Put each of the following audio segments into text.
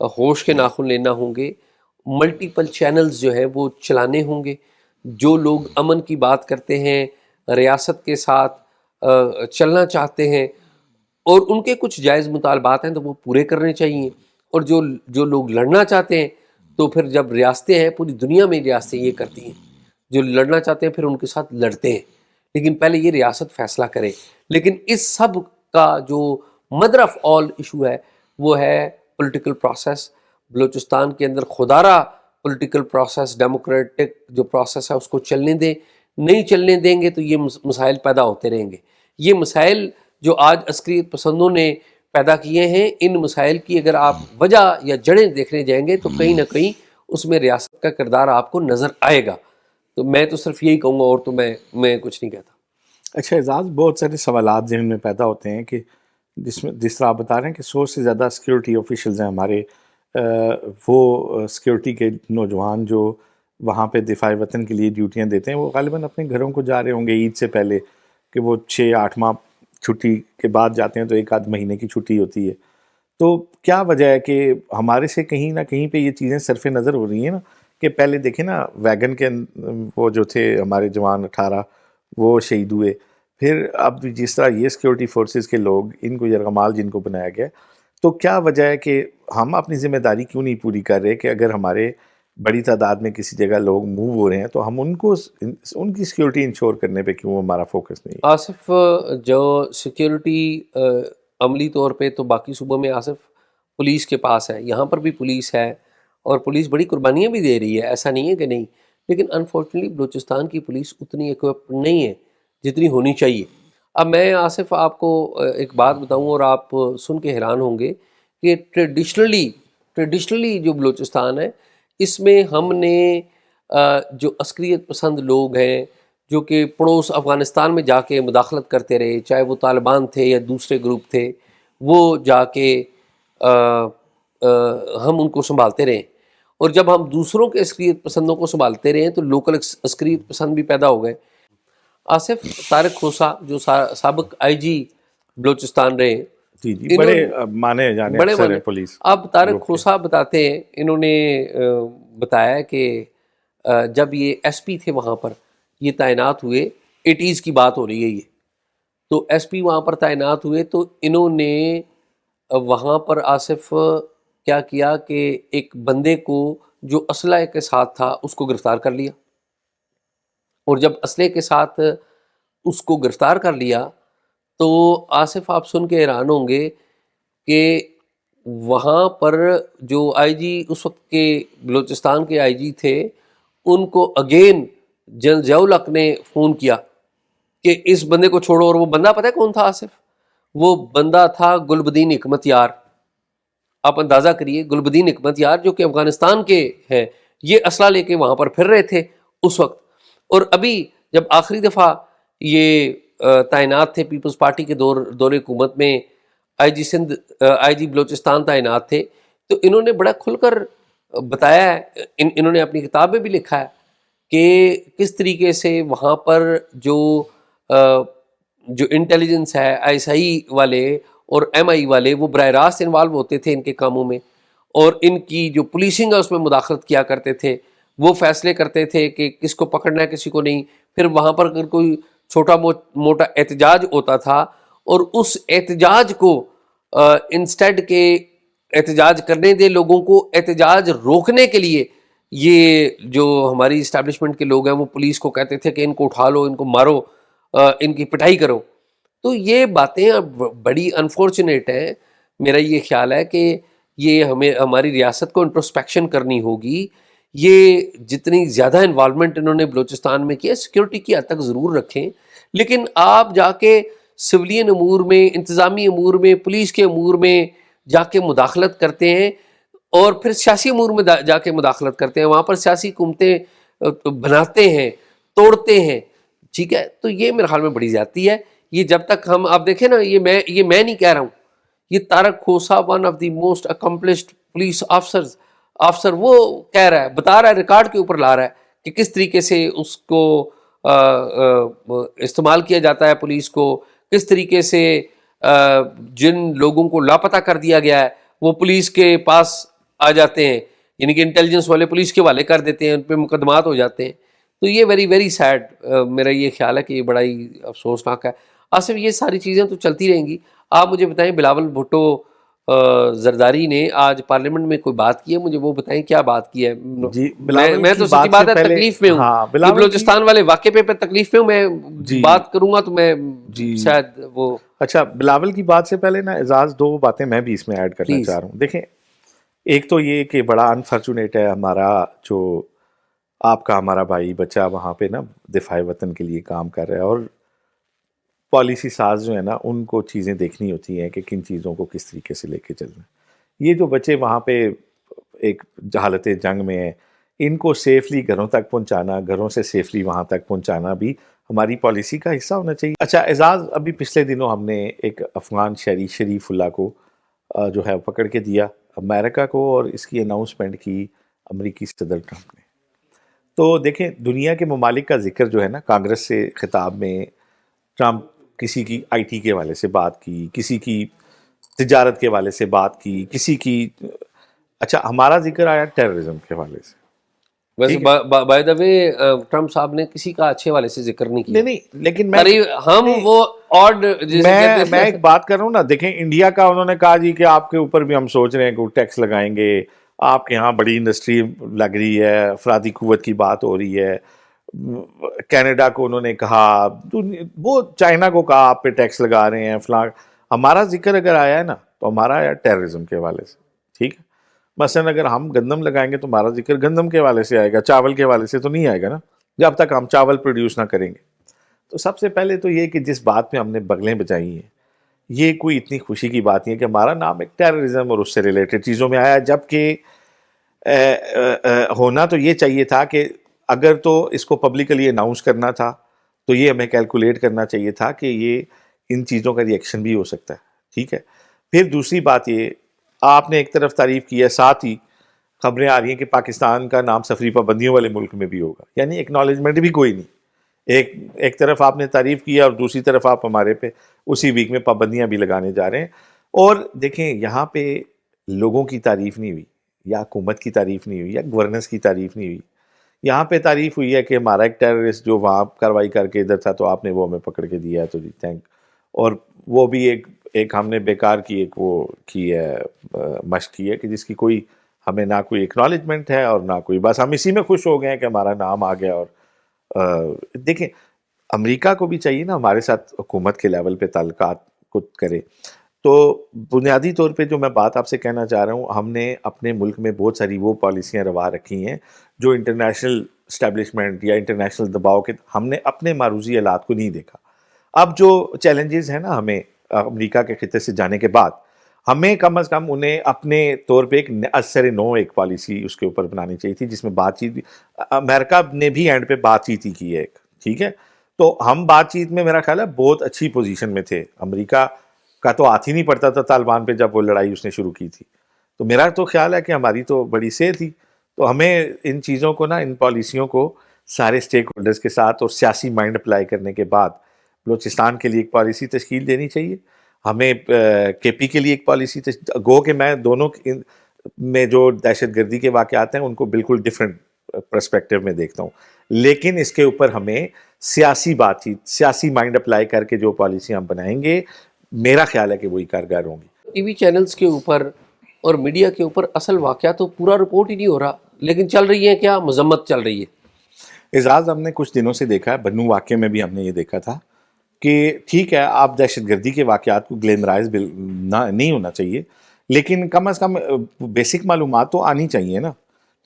ہوش کے ناخن لینا ہوں گے، ملٹیپل چینلز جو ہے وہ چلانے ہوں گے. جو لوگ امن کی بات کرتے ہیں، ریاست کے ساتھ چلنا چاہتے ہیں اور ان کے کچھ جائز مطالبات ہیں تو وہ پورے کرنے چاہیے. اور جو لوگ لڑنا چاہتے ہیں تو پھر جب ریاستیں ہیں، پوری دنیا میں ریاستیں یہ کرتی ہیں، جو لڑنا چاہتے ہیں پھر ان کے ساتھ لڑتے ہیں، لیکن پہلے یہ ریاست فیصلہ کرے. لیکن اس سب کا جو مدر آف آل ایشو ہے وہ ہے پولیٹیکل پروسیس. بلوچستان کے اندر خدارہ پولیٹیکل پروسیس، ڈیموکریٹک جو پروسیس ہے اس کو چلنے دیں. نہیں چلنے دیں گے تو یہ مسائل پیدا ہوتے رہیں گے. یہ مسائل جو آج عسکریت پسندوں نے پیدا کیے ہیں، ان مسائل کی اگر آپ وجہ یا جڑیں دیکھنے جائیں گے تو کہیں نہ کہیں اس میں ریاست کا کردار آپ کو نظر آئے گا. تو میں تو صرف یہی کہوں گا، اور تو میں کچھ نہیں کہتا. اچھا اعزاز، بہت سارے سوالات ذہن میں پیدا ہوتے ہیں کہ جس طرح آپ بتا رہے ہیں کہ 100 سے زیادہ سیکیورٹی آفیشلز ہیں ہمارے، وہ سیکیورٹی کے نوجوان جو وہاں پہ دفاع وطن کے لیے ڈیوٹیاں دیتے ہیں، وہ غالباً اپنے گھروں کو جا رہے ہوں گے عید سے پہلے، کہ وہ 6-8 ماہ چھٹی کے بعد جاتے ہیں تو 1 آدھ مہینے کی چھٹی ہوتی ہے. تو کیا وجہ ہے کہ ہمارے سے کہیں نہ کہیں پہ یہ چیزیں صرف نظر ہو رہی ہیں نا؟ کہ پہلے دیکھیں نا، ویگن کے وہ جو تھے ہمارے جوان 18 وہ شہید ہوئے. پھر اب جس طرح یہ سیکیورٹی فورسز کے لوگ، ان کو یرغمال جن کو بنایا گیا، تو کیا وجہ ہے کہ ہم اپنی ذمہ داری کیوں نہیں پوری کر رہے کہ اگر ہمارے بڑی تعداد میں کسی جگہ لوگ موو ہو رہے ہیں تو ہم ان کی سیکیورٹی انشور کرنے پہ کیوں ہمارا فوکس نہیں ہے؟ آصف، جو سیکیورٹی عملی طور پہ تو باقی صوبوں میں آصف پولیس کے پاس ہے، یہاں پر بھی پولیس ہے اور پولیس بڑی قربانیاں بھی دے رہی ہے، ایسا نہیں ہے کہ نہیں. لیکن انفارچونیٹلی بلوچستان کی پولیس اتنی ایکوپڈ نہیں ہے جتنی ہونی چاہیے. اب میں آصف آپ کو ایک بات بتاؤں اور آپ سن کے حیران ہوں گے کہ ٹریڈیشنلی جو بلوچستان ہے، اس میں ہم نے جو عسکریت پسند لوگ ہیں جو کہ پڑوس افغانستان میں جا کے مداخلت کرتے رہے، چاہے وہ طالبان تھے یا دوسرے گروپ تھے، وہ جا کے ہم ان کو سنبھالتے رہے. اور جب ہم دوسروں کے عسکریت پسندوں کو سنبھالتے رہے تو لوکل عسکریت پسند بھی پیدا ہو گئے. آصف، طارق کھوسہ جو سابق آئی جی بلوچستان رہے، جی بڑے مانے جانے بڑے افسر مانے، ہیں پولیس اب طارق گروپ کے. کھوسہ بتاتے ہیں، انہوں نے بتایا کہ جب یہ ایس پی تھے وہاں پر، یہ تعینات ہوئے، 80s کی بات ہو رہی ہے یہ، تو ایس پی وہاں پر تعینات ہوئے تو انہوں نے وہاں پر آصف کیا کیا کہ ایک بندے کو جو اسلحے کے ساتھ تھا اس کو گرفتار کر لیا. اور جب اسلحے کے ساتھ اس کو گرفتار کر لیا تو آصف آپ سن کے حیران ہوں گے کہ وہاں پر جو آئی جی اس وقت کے بلوچستان کے آئی جی تھے، ان کو اگین جنرل ضیاء الحق نے فون کیا کہ اس بندے کو چھوڑو. اور وہ بندہ پتہ ہے کون تھا آصف؟ وہ بندہ تھا گلبدین حکمت یار. آپ اندازہ کریے، گلبدین حکمت یار جو کہ افغانستان کے ہیں، یہ اسلحہ لے کے وہاں پر پھر رہے تھے اس وقت. اور ابھی جب آخری دفعہ یہ تعینات تھے پیپلز پارٹی کے دور حکومت میں، آئی جی بلوچستان تعینات تھے، تو انہوں نے بڑا کھل کر بتایا ہے، انہوں نے اپنی کتاب میں بھی لکھا ہے کہ کس طریقے سے وہاں پر جو انٹیلیجنس ہے، آئی ایس آئی والے اور ایم آئی والے، وہ براہ راست انوالو ہوتے تھے ان کے کاموں میں، اور ان کی جو پولیسنگ ہے اس میں مداخلت کیا کرتے تھے. وہ فیصلے کرتے تھے کہ کس کو پکڑنا ہے کسی کو نہیں. پھر وہاں پر اگر کوئی چھوٹا موٹا احتجاج ہوتا تھا اور اس احتجاج کو انسٹیڈ کے احتجاج کرنے دے لوگوں کو، احتجاج روکنے کے لیے یہ جو ہماری اسٹیبلشمنٹ کے لوگ ہیں وہ پولیس کو کہتے تھے کہ ان کو اٹھا لو، ان کو مارو، ان کی پٹائی کرو. تو یہ باتیں بڑی انفارچونیٹ ہیں. میرا یہ خیال ہے کہ یہ ہماری ریاست کو انٹروسپیکشن کرنی ہوگی. یہ جتنی زیادہ انوالومنٹ انہوں نے بلوچستان میں کیا، سیکیورٹی کی حد تک ضرور رکھیں، لیکن آپ جا کے سولین امور میں، انتظامی امور میں، پولیس کے امور میں جا کے مداخلت کرتے ہیں اور پھر سیاسی امور میں جا کے مداخلت کرتے ہیں، وہاں پر سیاسی حکومتیں بناتے ہیں، توڑتے ہیں. ٹھیک ہے، تو یہ میرے خیال میں بڑی زیادتی ہے. یہ جب تک ہم، آپ دیکھیں نا، یہ میں نہیں کہہ رہا ہوں، یہ Tariq Khosa one of the most accomplished police officer وہ کہہ رہا ہے، بتا رہا ہے، ریکارڈ کے اوپر لا رہا ہے کہ کس طریقے سے اس کو استعمال کیا جاتا ہے پولیس کو، کس طریقے سے جن لوگوں کو لاپتہ کر دیا گیا ہے وہ پولیس کے پاس آ جاتے ہیں، یعنی کہ انٹیلیجنس والے پولیس کے حوالے کر دیتے ہیں، ان پہ مقدمات ہو جاتے ہیں. تو یہ ویری ویری سیڈ، میرا یہ خیال ہے کہ یہ بڑا ہی افسوسناک ہے. آصف یہ ساری چیزیں تو چلتی رہیں گی. آپ مجھے بتائیں بلاول بھٹو زرداری نے آج پارلیمنٹ میں کوئی بات کی ہے؟ مجھے وہ بتائیں کیا بات کی ہے. جی بلاول میں کی تو سچی بات سے بات ہے پہلے، تکلیف میں ہوں. ہاں یہ بلاول کی، بلوچستان والے واقعے پہ تکلیف میں ہوں. میں جی بات کروں گا تو میں جی شاید وہ اچھا بلاول کی بات سے پہلے نا اعزاز دو باتیں میں بھی اس میں ایڈ کرنا پلیز. چاہ رہا ہوں. دیکھیں ایک تو یہ کہ بڑا انفارچونیٹ ہے ہمارا جو آپ کا ہمارا بھائی بچہ وہاں پہ نا دفاع وطن کے لیے کام کر رہا ہے، اور پالیسی ساز جو ہے نا ان کو چیزیں دیکھنی ہوتی ہیں کہ کن چیزوں کو کس طریقے سے لے کے چلنا. یہ جو بچے وہاں پہ ایک حالت جنگ میں ہیں، ان کو سیفلی گھروں تک پہنچانا، گھروں سے سیفلی وہاں تک پہنچانا بھی ہماری پالیسی کا حصہ ہونا چاہیے. اچھا اعزاز، ابھی پچھلے دنوں ہم نے ایک افغان شہری شریف اللہ کو جو ہے پکڑ کے دیا امریکہ کو، اور اس کی اناؤنسمنٹ کی امریکی صدر ٹرمپ نے. تو دیکھیں دنیا کے ممالک کا ذکر جو ہے نا کانگریس سے خطاب میں ٹرمپ کسی کی آئی ٹی کے حوالے سے بات کی، کسی کی تجارت کے حوالے سے بات کی، کسی کی، اچھا ہمارا ذکر آیا ٹیررزم کے حوالے سے. ویسے ٹھیک ہے، بائی دا وے ٹرمپ صاحب نے کسی کا اچھے والے سے ذکر نہیں کیا. نہیں لیکن میں قریب ہم نہیں، وہ آڈ جیسے کہتے میں ہیں. ایک بات کر رہا ہوں نا. دیکھیں انڈیا کا انہوں نے کہا جی کہ آپ کے اوپر بھی ہم سوچ رہے ہیں کہ ٹیکس لگائیں گے، آپ کے ہاں بڑی انڈسٹری لگ رہی ہے، افرادی قوت کی بات ہو رہی ہے. کینیڈا کو انہوں نے کہا، وہ چائنا کو کہا آپ پہ ٹیکس لگا رہے ہیں فلاں. ہمارا ذکر اگر آیا ہے نا تو ہمارا آیا ٹیررزم کے حوالے سے. ٹھیک ہے، مثلا اگر ہم گندم لگائیں گے تو ہمارا ذکر گندم کے حوالے سے آئے گا، چاول کے حوالے سے تو نہیں آئے گا نا جب تک ہم چاول پروڈیوس نہ کریں گے. تو سب سے پہلے تو یہ کہ جس بات پہ ہم نے بغلیں بجائی ہیں یہ کوئی اتنی خوشی کی بات نہیں ہے کہ ہمارا نام ایک ٹیررزم اور اس سے ریلیٹڈ چیزوں میں آیا، جبکہ ہونا تو یہ چاہیے تھا کہ اگر تو اس کو پبلکلی اناؤنس کرنا تھا تو یہ ہمیں کیلکولیٹ کرنا چاہیے تھا کہ یہ ان چیزوں کا ری ایکشن بھی ہو سکتا ہے. ٹھیک ہے، پھر دوسری بات یہ آپ نے ایک طرف تعریف کی ہے، ساتھ ہی خبریں آ رہی ہیں کہ پاکستان کا نام سفری پابندیوں والے ملک میں بھی ہوگا، یعنی ایکنالجمنٹ بھی کوئی نہیں. ایک طرف آپ نے تعریف کیا اور دوسری طرف آپ ہمارے پہ اسی ویک میں پابندیاں بھی لگانے جا رہے ہیں. اور دیکھیں یہاں پہ لوگوں کی تعریف نہیں ہوئی، یا حکومت کی تعریف نہیں ہوئی، یا گورننس کی تعریف نہیں ہوئی. یہاں پہ تعریف ہوئی ہے کہ ہمارا ایک ٹیررسٹ جو وہاں کاروائی کر کے ادھر تھا تو آپ نے وہ ہمیں پکڑ کے دیا ہے تو جی تھینک. اور وہ بھی ایک ہم نے بیکار کی ایک وہ کی ہے مشق کی ہے کہ جس کی کوئی ہمیں نہ کوئی اکنالجمنٹ ہے اور نہ کوئی، بس ہم اسی میں خوش ہو گئے ہیں کہ ہمارا نام آ گیا. اور دیکھیں امریکہ کو بھی چاہیے نا ہمارے ساتھ حکومت کے لیول پہ تعلقات کو کرے. تو بنیادی طور پہ جو میں بات آپ سے کہنا چاہ رہا ہوں، ہم نے اپنے ملک میں بہت ساری وہ پالیسیاں روا رکھی ہیں جو انٹرنیشنل اسٹیبلشمنٹ یا انٹرنیشنل دباؤ کے ہم نے اپنے معروضی حالات کو نہیں دیکھا. اب جو چیلنجز ہیں نا ہمیں امریکہ کے خطے سے جانے کے بعد، ہمیں کم از کم انہیں اپنے طور پہ ایک اثر نو ایک پالیسی اس کے اوپر بنانی چاہیے تھی جس میں بات چیت، امریکہ نے بھی اینڈ پہ بات چیت ہی کی ہے ایک. ٹھیک ہے، تو ہم بات چیت میں میرا خیال ہے بہت اچھی پوزیشن میں تھے. امریکہ کا تو ہاتھ ہی نہیں پڑتا تھا طالبان پہ جب وہ لڑائی اس نے شروع کی تھی. تو میرا تو خیال ہے کہ ہماری تو بڑی سیر تھی. تو ہمیں ان چیزوں کو نا، ان پالیسیوں کو سارے اسٹیک ہولڈرز کے ساتھ اور سیاسی مائنڈ اپلائی کرنے کے بعد بلوچستان کے لیے ایک پالیسی تشکیل دینی چاہیے. ہمیں کے پی کے لیے ایک پالیسی گو کہ میں دونوں میں جو دہشت گردی کے واقعات ہیں ان کو بالکل ڈفرینٹ پرسپیکٹیو میں دیکھتا ہوں، لیکن اس کے اوپر ہمیں سیاسی بات چیت، سیاسی مائنڈ اپلائی کر کے جو پالیسیاں ہم بنائیں گے میرا خیال ہے کہ وہی کارگر ہوں گی. ٹی وی چینلز کے اوپر اور میڈیا کے اوپر اصل واقعہ تو پورا رپورٹ ہی نہیں ہو رہا، لیکن چل رہی ہے کیا مذمت چل رہی ہے. اعزاز ہم نے کچھ دنوں سے دیکھا ہے، بنو واقعے میں بھی ہم نے یہ دیکھا تھا کہ ٹھیک ہے آپ دہشت گردی کے واقعات کو گلیمرائز نہیں ہونا چاہیے، لیکن کم از کم بیسک معلومات تو آنی چاہیے نا.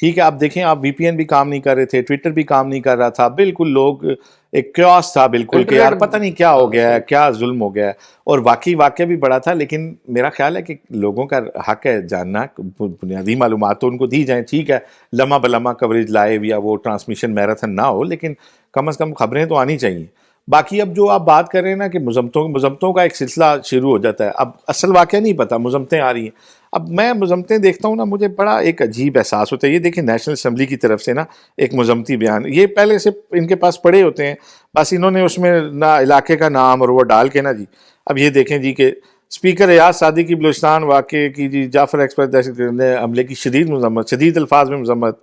ٹھیک ہے، آپ دیکھیں آپ وی پی این بھی کام نہیں کر رہے تھے، ٹویٹر بھی کام نہیں کر رہا تھا، بالکل لوگ ایک کیوس تھا بالکل کہ یار پتہ نہیں کیا ہو گیا ہے، کیا ظلم ہو گیا ہے. اور واقعی واقعہ بھی بڑا تھا، لیکن میرا خیال ہے کہ لوگوں کا حق ہے جاننا، بنیادی معلومات تو ان کو دی جائیں. ٹھیک ہے لمحہ بلمحہ کوریج لائیو یا وہ ٹرانسمیشن میراتھن نہ ہو، لیکن کم از کم خبریں تو آنی چاہیے. باقی اب جو آپ بات کر رہے ہیں نا کہ مذمتوں کا ایک سلسلہ شروع ہو جاتا ہے، اب اصل واقعہ نہیں پتا، مذمتیں آ رہی ہیں. اب میں مذمتیں دیکھتا ہوں نا مجھے بڑا ایک عجیب احساس ہوتا ہے. یہ دیکھیں نیشنل اسمبلی کی طرف سے نا ایک مذمتی بیان، یہ پہلے سے ان کے پاس پڑے ہوتے ہیں، بس انہوں نے اس میں نہ علاقے کا نام اور وہ ڈال کے نا جی اب یہ دیکھیں جی کہ اسپیکر ایاز صادقی بلوچستان واقعے کی جی جعفر ایکسپریس دہشت گرد حملے کی شدید مذمت، شدید الفاظ میں مذمت،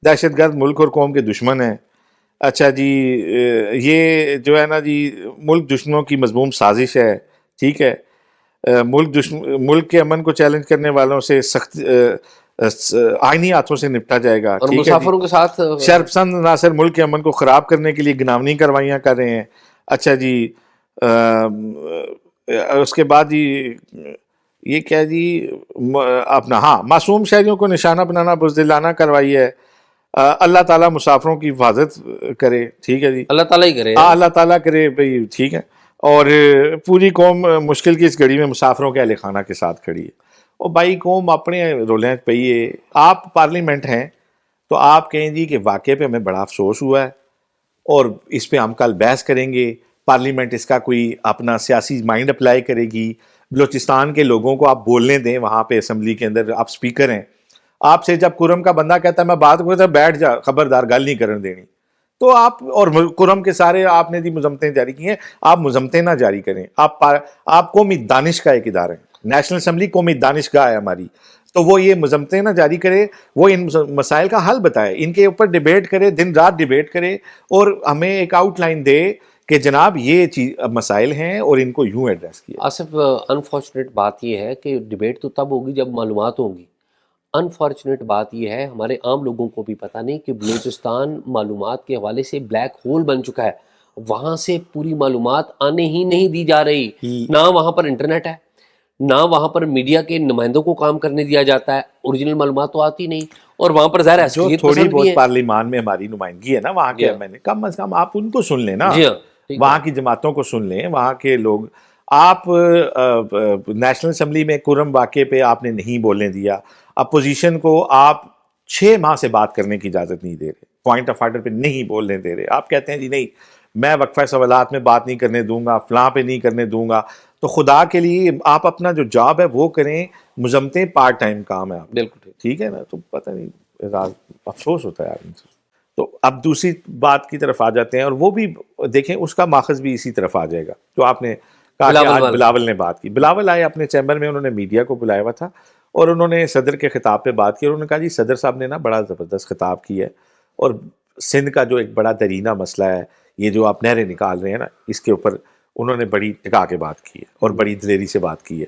دہشت گرد ملک اور قوم کے دشمن ہیں. اچھا جی یہ جو ہے نا جی ملک دشمنوں کی مذموم سازش ہے. ٹھیک ہے. ملک کے امن کو چیلنج کرنے والوں سے سخت آئینی ہاتھوں سے نپٹا جائے گا. اور ٹھیک ہے جی. مسافروں کے ساتھ شرپسند عناصر ملک کے امن کو خراب کرنے کے لیے گناونی کروائیاں کر رہے ہیں. اچھا جی اس کے بعد جی یہ کیا جی اپنا ہاں معصوم شہریوں کو نشانہ بنانا بزدلانہ کارروائی ہے. اللہ تعالیٰ مسافروں کی حفاظت کرے. ٹھیک ہے جی. اللہ تعالیٰ ہی کرے. اللہ تعالیٰ کرے بھائی. ٹھیک ہے. اور پوری قوم مشکل کی اس گھڑی میں مسافروں کے اہل خانہ کے ساتھ کھڑی ہے. اور بھائی قوم اپنے رولیں پہ ہے. آپ پارلیمنٹ ہیں تو آپ کہیں جی کہ واقعے پہ ہمیں بڑا افسوس ہوا ہے اور اس پہ ہم کل بحث کریں گے. پارلیمنٹ اس کا کوئی اپنا سیاسی مائنڈ اپلائی کرے گی. بلوچستان کے لوگوں کو آپ بولنے دیں وہاں پہ اسمبلی کے اندر. آپ اسپیکر ہیں. آپ سے جب کرم کا بندہ کہتا ہے میں بات کرتا بیٹھ جا خبردار گل نہیں کرن دینی, تو آپ اور کرم کے سارے آپ نے دی مذمتیں جاری کی ہیں. آپ مذمتیں نہ جاری کریں. آپ قومی دانش کا ایک ادارہ ہے. نیشنل اسمبلی قومی دانش گاہ ہے ہماری. تو وہ یہ مذمتیں نہ جاری کرے, وہ ان مسائل کا حل بتائے, ان کے اوپر ڈیبیٹ کرے, دن رات ڈیبیٹ کرے اور ہمیں ایک آؤٹ لائن دے کہ جناب یہ مسائل ہیں اور ان کو یوں ایڈریس کیا. آصف انفارچونیٹ بات یہ ہے کہ ڈیبیٹ تو تب ہوگی جب معلومات ہوں گی. انفارچونیٹ بات یہ ہے ہمارے عام لوگوں کو بھی پتہ نہیں کہ بلوچستان معلومات کے حوالے سے بلیک ہول بن چکا ہے. وہاں سے پوری معلومات آنے ہی نہیں دی جا رہی. نہ وہاں پر انٹرنیٹ ہے, نہ وہاں پر میڈیا کے نمائندوں کو کام کرنے دیا جاتا ہے. اوریجنل معلومات تو آتی نہیں. اور وہاں پر ظاہر جو تھوڑی بہت پارلیمان میں ہماری نمائندگی ہے نا وہاں کے, میں نے کم از کم آپ ان کو سن لیں نا. وہاں کی جماعتوں کو سن لیں, وہاں کے لوگ. آپ نیشنل اسمبلی میں کرم واقعے پہ آپ نے نہیں بولنے دیا. اپوزیشن کو آپ 6 ماہ سے بات کرنے کی اجازت نہیں دے رہے, پوائنٹ آف آرڈر پہ نہیں بولنے دے رہے. آپ کہتے ہیں جی نہیں میں وقفہ سوالات میں بات نہیں کرنے دوں گا, فلاں پہ نہیں کرنے دوں گا. تو خدا کے لیے آپ اپنا جو جاب ہے وہ کریں. مذمتیں پارٹ ٹائم کام ہے آپ. بالکل ٹھیک ہے نا. تو پتہ نہیں افسوس ہوتا ہے یار ان سے. تو اب دوسری بات کی طرف آ جاتے ہیں, اور وہ بھی دیکھیں اس کا ماخذ بھی اسی طرف آ جائے گا جو آپ نے کہا کہ آج بلاول نے بات کی. بلاول آئے اپنے چیمبر میں, انہوں نے میڈیا کو بلایا ہوا تھا اور انہوں نے صدر کے خطاب پہ بات کی. اور انہوں نے کہا جی صدر صاحب نے نا بڑا زبردست خطاب کیا ہے, اور سندھ کا جو ایک بڑا درینہ مسئلہ ہے, یہ جو آپ نہریں نکال رہے ہیں نا, اس کے اوپر انہوں نے بڑی ٹکا کے بات کی ہے اور بڑی دلیری سے بات کی ہے.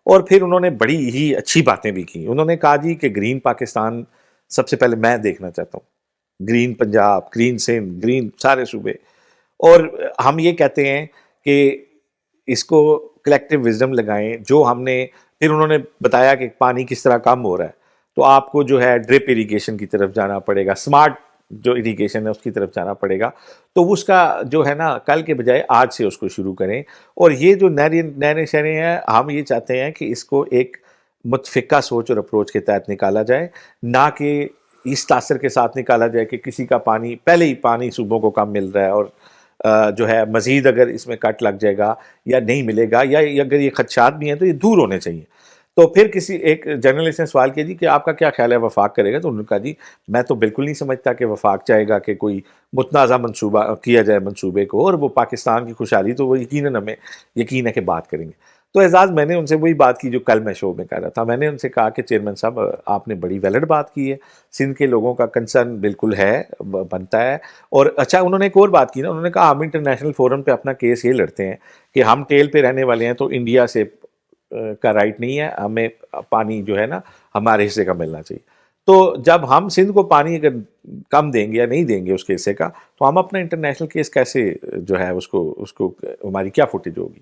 اور پھر انہوں نے بڑی ہی اچھی باتیں بھی کی. انہوں نے کہا جی کہ گرین پاکستان سب سے پہلے میں دیکھنا چاہتا ہوں. Green Punjab, green Sindh, green سارے صوبے. اور ہم یہ کہتے ہیں کہ اس کو کلیکٹیو وزڈم لگائیں جو ہم نے. پھر انہوں نے بتایا کہ پانی کس طرح کم ہو رہا ہے, تو آپ کو جو ہے ڈرپ اریگیشن کی طرف جانا پڑے گا, اسمارٹ جو اریگیشن ہے اس کی طرف جانا پڑے گا. تو اس کا جو ہے نا کل کے بجائے آج سے اس کو شروع کریں. اور یہ جو نئے شہریں ہیں, ہم یہ چاہتے ہیں کہ اس کو ایک متفقہ سوچ اور اپروچ کے تحت نکالا جائے, نہ کہ اس تاثر کے ساتھ نکالا جائے کہ کسی کا پانی پہلے ہی پانی صوبوں کو کم مل رہا ہے اور جو ہے مزید اگر اس میں کٹ لگ جائے گا یا نہیں ملے گا, یا اگر یہ خدشات بھی ہیں تو یہ دور ہونے چاہیے. تو پھر کسی ایک جرنلسٹ نے سوال کیا جی کہ آپ کا کیا خیال ہے وفاق کرے گا؟ تو انہوں نے کہا جی میں تو بالکل نہیں سمجھتا کہ وفاق چاہے گا کہ کوئی متنازع منصوبہ کیا جائے منصوبے کو, اور وہ پاکستان کی خوشحالی تو وہ یقیناً ہمیں یقین ہے کہ بات کریں گے. تو اعزاز میں نے ان سے وہی بات کی جو کل میں شو میں کہہ رہا تھا. میں نے ان سے کہا کہ چیئرمین صاحب آپ نے بڑی ویلڈ بات کی ہے, سندھ کے لوگوں کا کنسرن بالکل ہے, بنتا ہے. اور اچھا انہوں نے ایک اور بات کی نا, انہوں نے کہا ہم انٹرنیشنل فورم پہ اپنا کیس یہ لڑتے ہیں کہ ہم ٹیل پہ رہنے والے ہیں تو انڈیا سے کا رائٹ نہیں ہے, ہمیں پانی جو ہے نا ہمارے حصے کا ملنا چاہیے. تو جب ہم سندھ کو پانی اگر کم دیں گے یا نہیں دیں گے اس کے حصے کا, تو ہم اپنا انٹرنیشنل کیس کیسے جو ہے اس کو ہماری کیا فوٹیج ہوگی.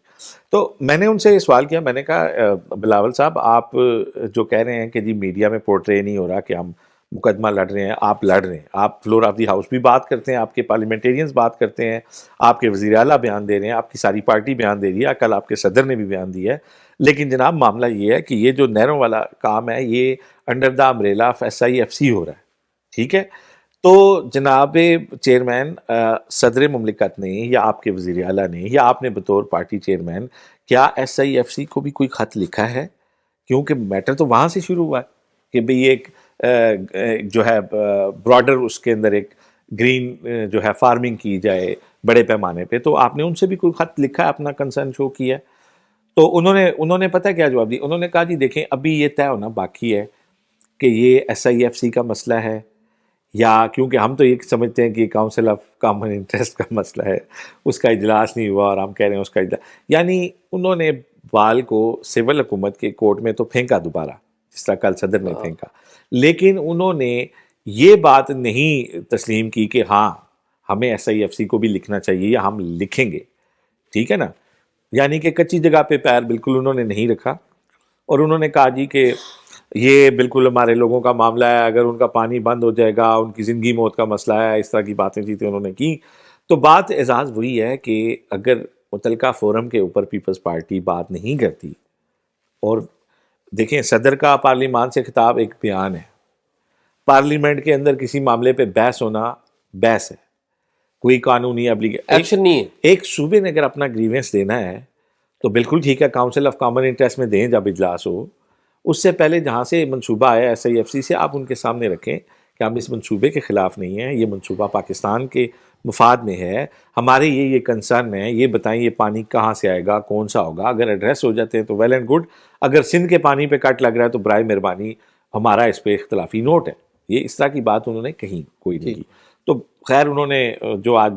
تو میں نے ان سے یہ سوال کیا, میں نے کہا بلاول صاحب آپ جو کہہ رہے ہیں کہ جی میڈیا میں پورٹرے نہیں ہو رہا کہ ہم مقدمہ لڑ رہے ہیں, آپ لڑ رہے ہیں, آپ فلور آف دی ہاؤس بھی بات کرتے ہیں, آپ کے پارلیمنٹیرینز بات کرتے ہیں, آپ کے وزیر اعلیٰ بیان دے رہے ہیں, آپ کی ساری پارٹی بیان دے رہی ہے, کل آپ کے صدر نے بھی بیان دیا ہے. لیکن جناب معاملہ یہ ہے کہ یہ جو نہروں والا کام ہے یہ under the umbrella of SIFC ہو رہا ہے. ٹھیک ہے. تو جناب چیئرمین صدر مملکت نے یا آپ کے وزیر اعلیٰ نے یا آپ نے بطور پارٹی چیئرمین کیا SIFC کو بھی کوئی خط لکھا ہے؟ کیونکہ میٹر تو وہاں سے شروع ہوا ہے کہ بھئی ایک جو ہے براڈر اس کے اندر ایک گرین جو ہے فارمنگ کی جائے بڑے پیمانے پہ. تو آپ نے ان سے بھی کوئی خط لکھا ہے, اپنا کنسرن شو کیا ہے؟ تو انہوں نے پتہ کیا جواب دی؟ انہوں نے کہا جی دیکھیں ابھی یہ طے ہونا باقی ہے کہ یہ ایس آئی ایف سی کا مسئلہ ہے یا کیونکہ ہم تو یہ سمجھتے ہیں کہ کاؤنسل آف کامن انٹرسٹ کا مسئلہ ہے، اس کا اجلاس نہیں ہوا اور ہم کہہ رہے ہیں اس کا اجلاس، یعنی انہوں نے بال کو سول حکومت کے کورٹ میں تو پھینکا دوبارہ، جس طرح کل صدر نے پھینکا، لیکن انہوں نے یہ بات نہیں تسلیم کی کہ ہاں ہمیں ایس آئی ایف سی کو بھی لکھنا چاہیے یا ہم لکھیں گے، ٹھیک ہے نا، یعنی کہ کچی جگہ پہ پیر بالکل انہوں نے نہیں رکھا، اور انہوں نے کہا جی کہ یہ بالکل ہمارے لوگوں کا معاملہ ہے، اگر ان کا پانی بند ہو جائے گا ان کی زندگی موت کا مسئلہ ہے، اس طرح کی باتیں چیتیں انہوں نے کی۔ تو بات اعزاز وہی ہے کہ اگر متعلقہ فورم کے اوپر پیپلز پارٹی بات نہیں کرتی، اور دیکھیں صدر کا پارلیمان سے خطاب ایک بیان ہے، پارلیمنٹ کے اندر کسی معاملے پہ بحث ہونا بحث ہے، کوئی قانونی ایکشن نہیں ہے۔ ایک صوبے نے اگر اپنا گریونس دینا ہے تو بالکل ٹھیک ہے، کاؤنسل آف کامن انٹرسٹ میں دیں جب اجلاس ہو، اس سے پہلے جہاں سے منصوبہ آیا ایس آئی ایف سی سے، آپ ان کے سامنے رکھیں کہ ہم اس منصوبے کے خلاف نہیں ہیں، یہ منصوبہ پاکستان کے مفاد میں ہے، ہمارے یہ کنسرن ہیں، یہ بتائیں یہ پانی کہاں سے آئے گا، کون سا ہوگا، اگر ایڈریس ہو جاتے ہیں تو ویل اینڈ گڈ، اگر سندھ کے پانی پہ کٹ لگ رہا ہے تو برائے مہربانی ہمارا اس پہ اختلافی نوٹ ہے، یہ اس طرح کی بات انہوں نے کہیں کوئی نہیں کی۔ تو خیر انہوں نے جو آج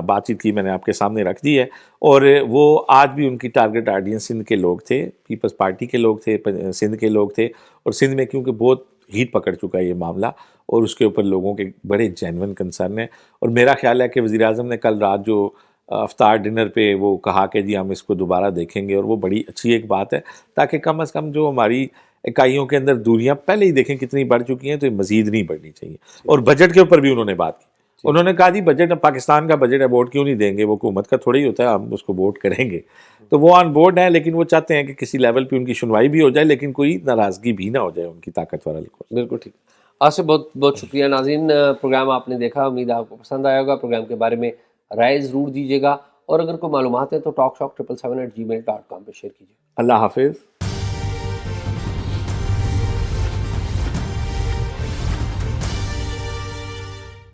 بات چیت کی میں نے آپ کے سامنے رکھ دی ہے، اور وہ آج بھی ان کی ٹارگٹ آڈینس سندھ کے لوگ تھے، پیپلز پارٹی کے لوگ تھے، سندھ کے لوگ تھے، اور سندھ میں کیونکہ بہت ہیٹ پکڑ چکا ہے یہ معاملہ اور اس کے اوپر لوگوں کے بڑے جینون کنسرن ہیں، اور میرا خیال ہے کہ وزیر اعظم نے کل رات جو افطار ڈنر پہ وہ کہا کہ جی ہم اس کو دوبارہ دیکھیں گے، اور وہ بڑی اچھی ایک بات ہے، تاکہ کم از کم جو ہماری اکائیوں کے اندر دوریاں پہلے ہی دیکھیں کتنی بڑھ چکی ہیں، تو یہ مزید نہیں بڑھنی چاہیے۔ اور بجٹ کے اوپر بھی انہوں نے بات کی، انہوں نے کہا جی بجٹ پاکستان کا بجٹ ہے، ووٹ کیوں نہیں دیں گے، وہ حکومت کا تھوڑا ہی ہوتا ہے، ہم اس کو ووٹ کریں گے، تو وہ آن بورڈ ہیں، لیکن وہ چاہتے ہیں کہ کسی لیول پہ ان کی سنوائی بھی ہو جائے لیکن کوئی ناراضگی بھی نہ ہو جائے ان کی طاقتور حلقوں۔ بالکل ٹھیک۔ آپ سے بہت بہت شکریہ ناظرین، پروگرام آپ نے دیکھا، امید ہے آپ کو پسند آیا ہوگا، پروگرام کے بارے میں رائے ضرور دیجیے گا، اور اگر کوئی معلومات ہیں تو talkshock777@gmail.com پہ شیئر کیجیے۔ اللہ حافظ۔